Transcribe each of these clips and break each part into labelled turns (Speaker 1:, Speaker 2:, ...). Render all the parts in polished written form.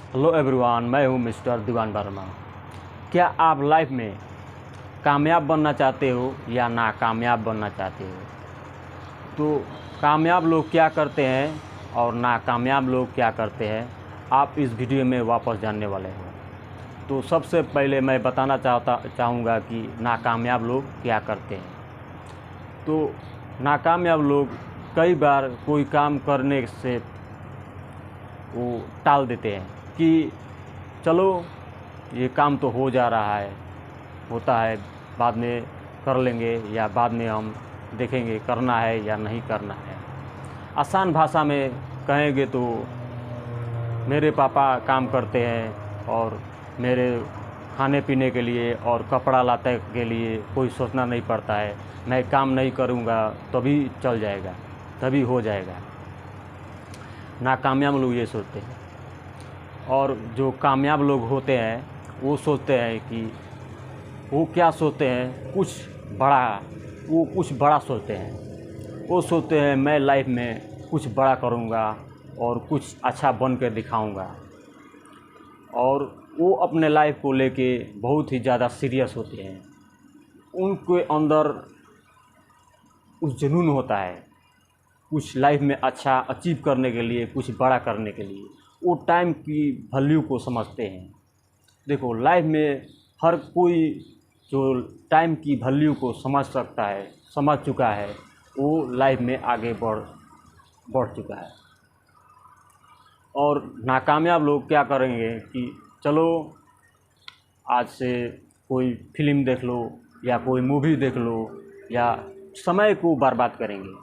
Speaker 1: Hello everyone, मैं हूं mister दीवान वर्मा। क्या आप लाइफ में कामयाब बनना चाहते हो या नाकामयाब बनना चाहते हो? तो कामयाब लोग क्या करते हैं और नाकामयाब लोग क्या करते हैं, आप इस वीडियो में वापस जानने वाले हो। तो सबसे पहले मैं बताना चाहूँगा कि नाकामयाब लोग क्या करते हैं। तो नाकामयाब लोग कई बार कोई काम करने से वो टाल देते हैं कि चलो ये काम तो हो जा रहा है, होता है, बाद में कर लेंगे या बाद में हम देखेंगे करना है या नहीं करना है। आसान भाषा में कहेंगे तो मेरे पापा काम करते हैं और मेरे खाने पीने के लिए और कपड़ा लाते के लिए कोई सोचना नहीं पड़ता है। मैं काम नहीं करूँगा तभी चल जाएगा, तभी हो जाएगा। नाकामयाब लोग ये सोचते हैं। और जो कामयाब लोग होते हैं वो सोचते हैं कि वो क्या सोचते हैं, कुछ बड़ा सोचते हैं। वो सोचते हैं मैं लाइफ में कुछ बड़ा करूँगा और कुछ अच्छा बन कर दिखाऊँगा। और वो अपने लाइफ को लेके बहुत ही ज़्यादा सीरियस होते हैं। उनके अंदर उस जुनून होता है, कुछ लाइफ में अच्छा अचीव करने के लिए, कुछ बड़ा करने के लिए। वो टाइम की वैल्यू को समझते हैं। देखो, लाइफ में हर कोई जो टाइम की वैल्यू को समझ सकता है, समझ चुका है, वो लाइफ में आगे बढ़ चुका है। और नाकामयाब लोग क्या करेंगे कि चलो आज से कोई फिल्म देख लो या कोई मूवी देख लो या समय को बर्बाद करेंगे।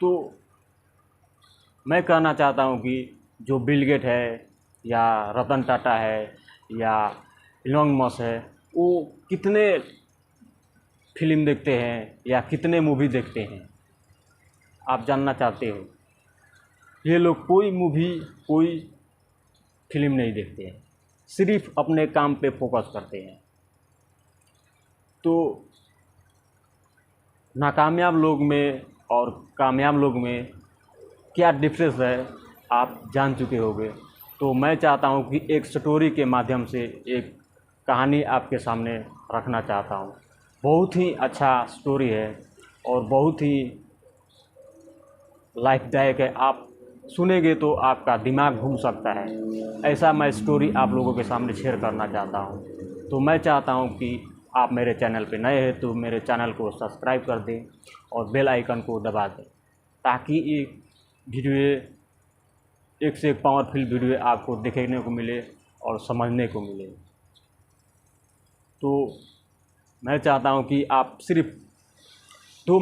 Speaker 1: तो मैं कहना चाहता हूँ कि जो बिल गेट है या रतन टाटा है या इलॉन मस्क है, वो कितने फिल्म देखते हैं या कितने मूवी देखते हैं, आप जानना चाहते हो? ये लोग कोई मूवी, कोई फिल्म नहीं देखते हैं, सिर्फ अपने काम पे फोकस करते हैं। तो नाकामयाब लोग में और कामयाब लोग में क्या डिफरेंस है, आप जान चुके होंगे। तो मैं चाहता हूं कि एक स्टोरी के माध्यम से एक कहानी आपके सामने रखना चाहता हूं। बहुत ही अच्छा स्टोरी है और बहुत ही लाइफदायक है। आप सुनेंगे तो आपका दिमाग घूम सकता है। ऐसा मैं स्टोरी आप लोगों के सामने शेयर करना चाहता हूं। तो मैं चाहता हूं कि आप मेरे चैनल पे नए हैं तो मेरे चैनल को सब्सक्राइब कर दें और बेल आइकन को दबा दें, ताकि एक वीडियो, एक से एक पावरफुल वीडियो आपको देखने को मिले और समझने को मिले। तो मैं चाहता हूं कि आप सिर्फ 2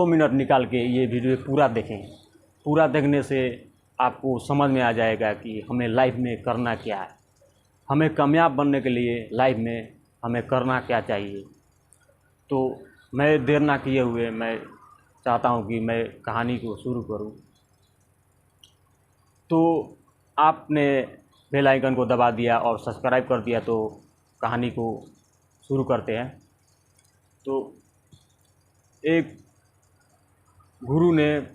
Speaker 1: मिनट निकाल के ये वीडियो पूरा देखें। पूरा देखने से आपको समझ में आ जाएगा कि हमें लाइफ में करना क्या है, हमें कामयाब बनने के लिए लाइफ में हमें करना क्या चाहिए। तो मैं देर ना किए हुए मैं चाहता हूं कि मैं कहानी को शुरू करूं। तो आपने बेल आइकन को दबा दिया और सब्सक्राइब कर दिया, तो कहानी को शुरू करते हैं। तो एक गुरु ने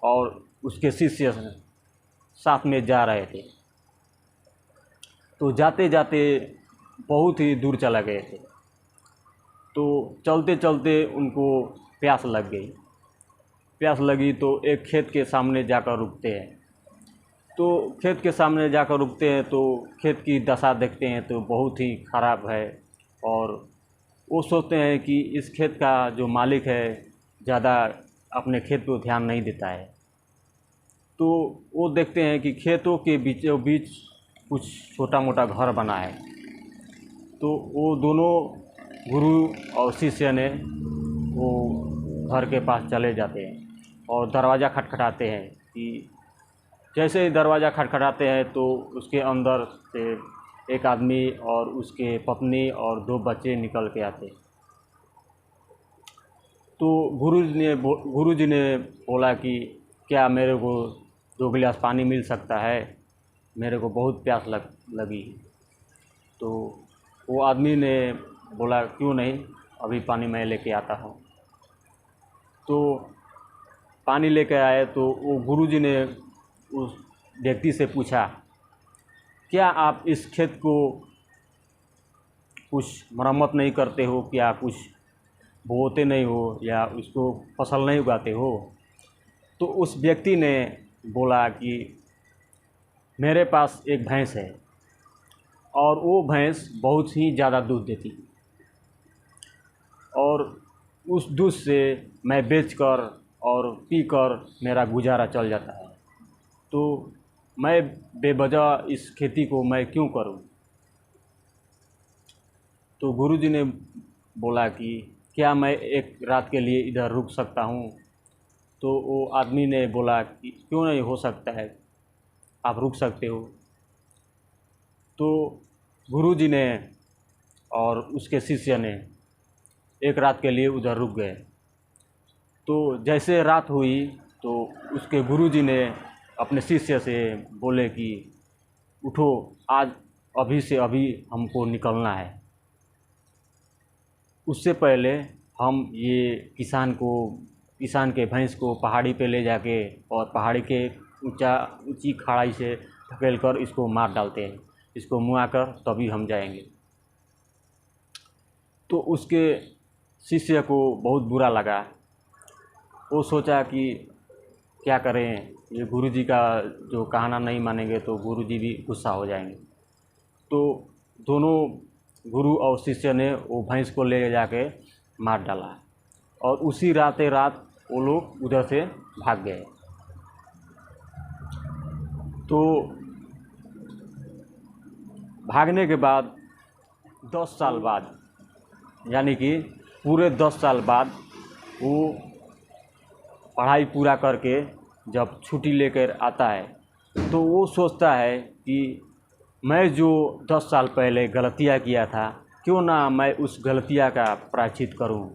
Speaker 1: और उसके शिष्य साथ में जा रहे थे। तो जाते जाते बहुत ही दूर चला गए थे। तो चलते चलते उनको प्यास लग गई। प्यास लगी तो एक खेत के सामने जाकर रुकते हैं। तो खेत के सामने जाकर रुकते हैं तो खेत की दशा देखते हैं तो बहुत ही ख़राब है। और वो सोचते हैं कि इस खेत का जो मालिक है ज़्यादा अपने खेत पर ध्यान नहीं देता है। तो वो देखते हैं कि खेतों के बीचों बीच कुछ छोटा मोटा घर बना है। तो वो दोनों गुरु और शिष्य ने वो घर के पास चले जाते हैं और दरवाज़ा खटखटाते हैं। कि जैसे ही दरवाज़ा खटखटाते हैं तो उसके अंदर से एक आदमी और उसके पत्नी और 2 बच्चे निकल के आते। तो गुरुजी ने बोला कि क्या मेरे को 2 गिलास पानी मिल सकता है, मेरे को बहुत प्यास लगी। तो वो आदमी ने बोला क्यों नहीं, अभी पानी मैं लेके आता हूँ। तो पानी लेके आए तो वो गुरुजी ने उस व्यक्ति से पूछा, क्या आप इस खेत को कुछ मरम्मत नहीं करते हो, क्या कुछ बोते नहीं हो या उसको फसल नहीं उगाते हो? तो उस व्यक्ति ने बोला कि मेरे पास एक भैंस है और वो भैंस बहुत ही ज़्यादा दूध देती और उस दूध से मैं बेचकर और पीकर मेरा गुजारा चल जाता है, तो मैं बेवजह इस खेती को मैं क्यों करूं? तो गुरुजी ने बोला कि क्या मैं एक रात के लिए इधर रुक सकता हूं? तो वो आदमी ने बोला कि क्यों नहीं हो सकता है, आप रुक सकते हो। तो गुरुजी ने और उसके शिष्य ने एक रात के लिए उधर रुक गए। तो जैसे रात हुई तो उसके गुरुजी ने अपने शिष्य से बोले कि उठो, आज अभी से अभी हमको निकलना है। उससे पहले हम ये किसान के भैंस को पहाड़ी पे ले जाके और पहाड़ी के ऊंची खाई से धकेल कर इसको मार डालते हैं, इसको मुआ कर तभी हम जाएंगे। तो उसके शिष्य को बहुत बुरा लगा। वो सोचा कि क्या करें, ये गुरुजी का जो कहना नहीं मानेंगे तो गुरुजी भी गुस्सा हो जाएंगे। तो दोनों गुरु और शिष्य ने वो भैंस को ले जाके मार डाला और उसी रात वो लोग उधर से भाग गए। तो भागने के बाद 10 साल बाद, यानी कि पूरे 10 साल बाद वो पढ़ाई पूरा करके जब छुट्टी लेकर आता है तो वो सोचता है कि मैं जो 10 साल पहले गलतियाँ किया था, क्यों ना मैं उस गलतियाँ का प्रायश्चित करूं।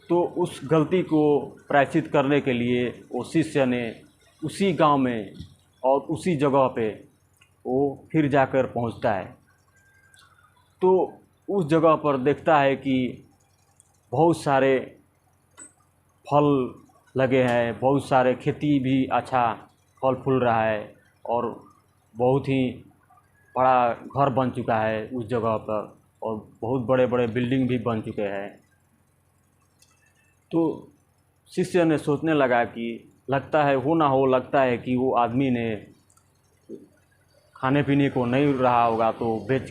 Speaker 1: तो उस गलती को प्रायश्चित करने के लिए वो शिष्य ने उसी गांव में और उसी जगह पे वो फिर जाकर पहुंचता है। तो उस जगह पर देखता है कि बहुत सारे फल लगे हैं, बहुत सारे खेती भी अच्छा फल फूल रहा है और बहुत ही बड़ा घर बन चुका है उस जगह पर और बहुत बड़े बड़े बिल्डिंग भी बन चुके हैं। तो शिष्य ने सोचने लगा कि लगता है कि वो आदमी ने खाने पीने को नहीं रहा होगा तो बेच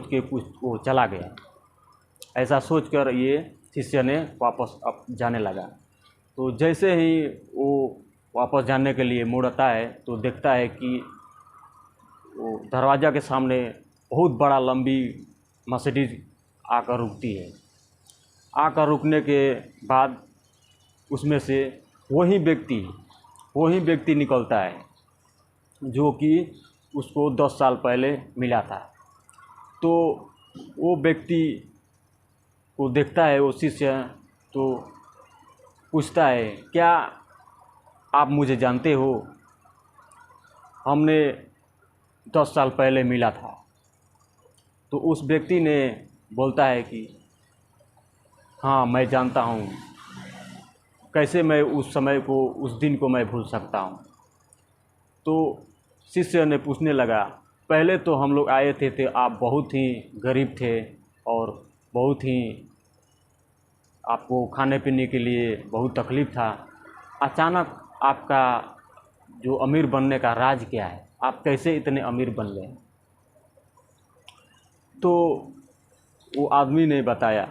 Speaker 1: के कुछ वो चला गया। ऐसा सोचकर ये शिष्य ने वापस जाने लगा। तो जैसे ही वो वापस जाने के लिए मुड़ता है तो देखता है कि वो दरवाज़ा के सामने बहुत बड़ा लंबी मर्सिडीज आकर रुकती है। आकर रुकने के बाद उसमें से वही व्यक्ति निकलता है जो कि उसको 10 साल पहले मिला था। तो वो व्यक्ति को देखता है वो शिष्य, तो पूछता है, क्या आप मुझे जानते हो? हमने 10 साल पहले मिला था। तो उस व्यक्ति ने बोलता है कि हाँ, मैं जानता हूँ, कैसे मैं उस दिन को मैं भूल सकता हूँ। तो शिष्य ने पूछने लगा, पहले तो हम लोग आए थे तो आप बहुत ही गरीब थे और बहुत ही आपको खाने पीने के लिए बहुत तकलीफ़ था। अचानक आपका जो अमीर बनने का राज क्या है? आप कैसे इतने अमीर बन गए? तो वो आदमी ने बताया,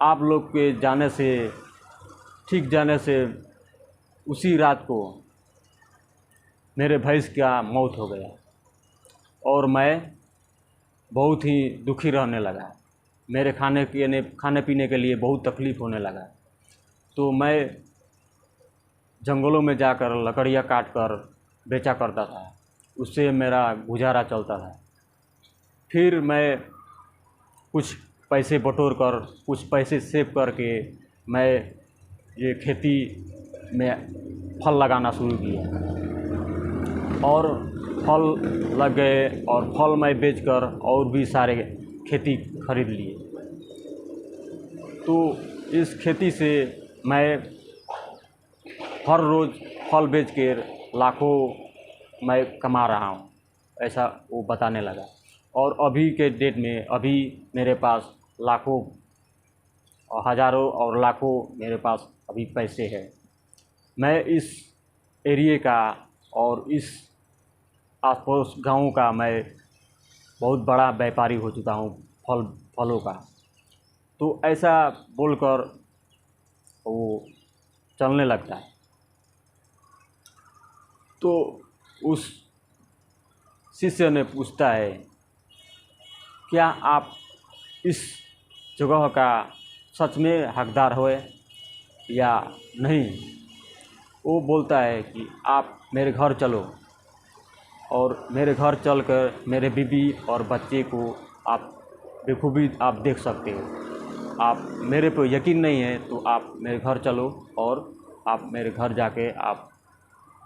Speaker 1: आप लोग के ठीक जाने से उसी रात को मेरे भैंस का मौत हो गया और मैं बहुत ही दुखी रहने लगा। मेरे खाने पीने के लिए बहुत तकलीफ़ होने लगा। तो मैं जंगलों में जाकर लकड़ियाँ काट कर बेचा करता था, उससे मेरा गुजारा चलता था। फिर मैं कुछ पैसे बटोर कर, कुछ पैसे सेव करके मैं ये खेती में फल लगाना शुरू किया और फल लग गए और फल मैं बेचकर और भी सारे खेती खरीद लिए। तो इस खेती से मैं हर रोज़ फल बेच कर लाखों मैं कमा रहा हूँ, ऐसा वो बताने लगा। और अभी के डेट में अभी मेरे पास लाखों और हज़ारों और लाखों मेरे पास अभी पैसे हैं। मैं इस एरिए का और इस आस पड़ोस गाँव का मैं बहुत बड़ा व्यापारी हो चुका हूँ फलों का। तो ऐसा बोलकर वो चलने लगता है। तो उस शिष्य ने पूछता है, क्या आप इस जगह का सच में हकदार हो या नहीं? वो बोलता है कि आप मेरे घर चलो और मेरे घर चलकर मेरे बीवी और बच्चे को आप बखूबी आप देख सकते हो। आप मेरे पे यकीन नहीं है तो आप मेरे घर चलो और आप मेरे घर जाके आप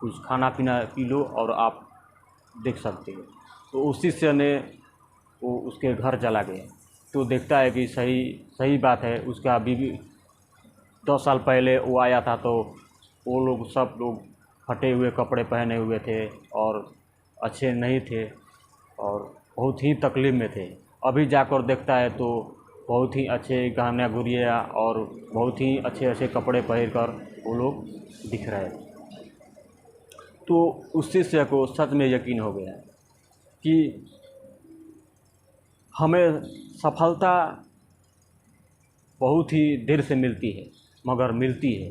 Speaker 1: कुछ खाना पीना पी लो और आप देख सकते हो। तो उस शिष्य ने वो उसके घर चला गया। तो देखता है कि सही सही बात है, उसका बीवी 10 साल पहले वो आया था तो वो लोग सब लोग फटे हुए कपड़े पहने हुए थे और अच्छे नहीं थे और बहुत ही तकलीफ़ में थे। अभी जाकर देखता है तो बहुत ही अच्छे गहना गुड़िया और बहुत ही अच्छे अच्छे कपड़े पहन कर वो लोग दिख रहे थे। तो उस शिष्य को सच में यकीन हो गया कि हमें सफलता बहुत ही देर से मिलती है मगर मिलती है।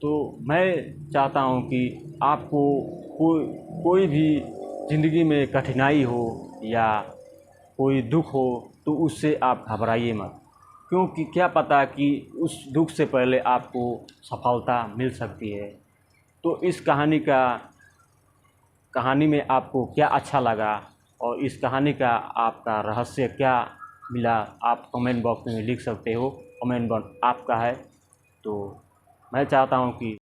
Speaker 1: तो मैं चाहता हूँ कि आपको कोई भी ज़िंदगी में कठिनाई हो या कोई दुख हो तो उससे आप घबराइए मत, क्योंकि क्या पता कि उस दुख से पहले आपको सफलता मिल सकती है। तो इस कहानी में आपको क्या अच्छा लगा और इस कहानी का आपका रहस्य क्या मिला, आप कमेंट बॉक्स में लिख सकते हो। कमेंट बॉक्स आपका है। तो मैं चाहता हूँ कि